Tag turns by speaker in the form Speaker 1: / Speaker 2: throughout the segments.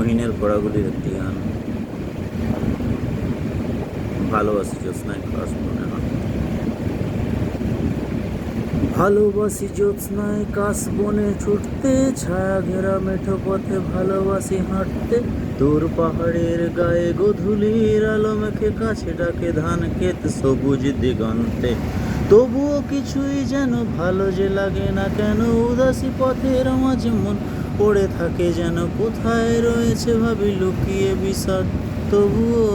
Speaker 1: মহিনের পড়াগুলির একটি গান। ভালোবাসি জ্যোৎস্নায় কাশবনে হাঁটতে, ভালোবাসি জ্যোৎস্নায় কাশবনে ছুটতে, ছায়া ঘেরা মেঠো পথে ভালোবাসি হাঁটতে। তোর পাহাড়ের গায়ে গোধূলির আলো মেখে কাছে ডাকে ধান ক্ষেত সবুজ দিগন্তে। তবুও কিছুই যেন ভালো যে লাগে না কেন, উদাসী পথের মাঝে মন পড়ে থাকে যেন। কোথায় রয়েছে ভাবি লুকিয়ে বিষাদ, তবুও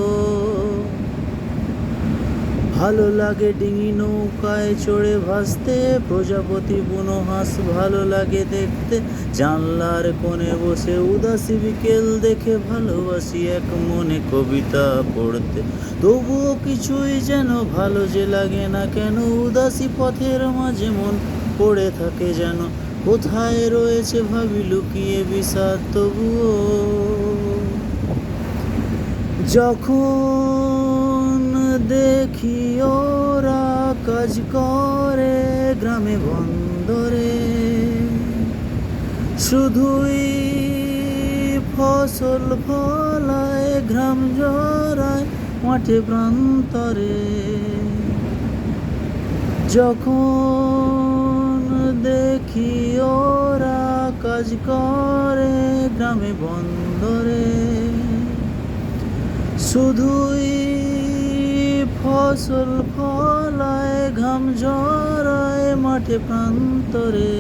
Speaker 1: ভালো লাগে ডিঙি নৌকায় চড়ে ভাসতে। প্রজাপতি বুনো হাঁস ভালো লাগে দেখতে, জানলার কোণে বসে উদাসী বিকেল দেখে ভালোবাসি এক মনে কবিতা পড়তে। তবুও কিছুই যেন ভালো যে লাগে না কেন, উদাসী পথের মাঝে মন পড়ে থাকে যেন। কোথায় রয়েছে ভাবি লুকিয়ে বিষাদ, তবুও যখন দেখি ওরা কাজ করে গ্রামে বন্দরে, শুধুই ফসল ফলায় ঘাম জড়ায় মাঠে প্রান্তরে। যখন দেখি ওরা কাজ করে গ্রামে বন্দরে, শুধুই ফসল ফলায় ঘাম জড়ায় মাঠে প্রান্তরে।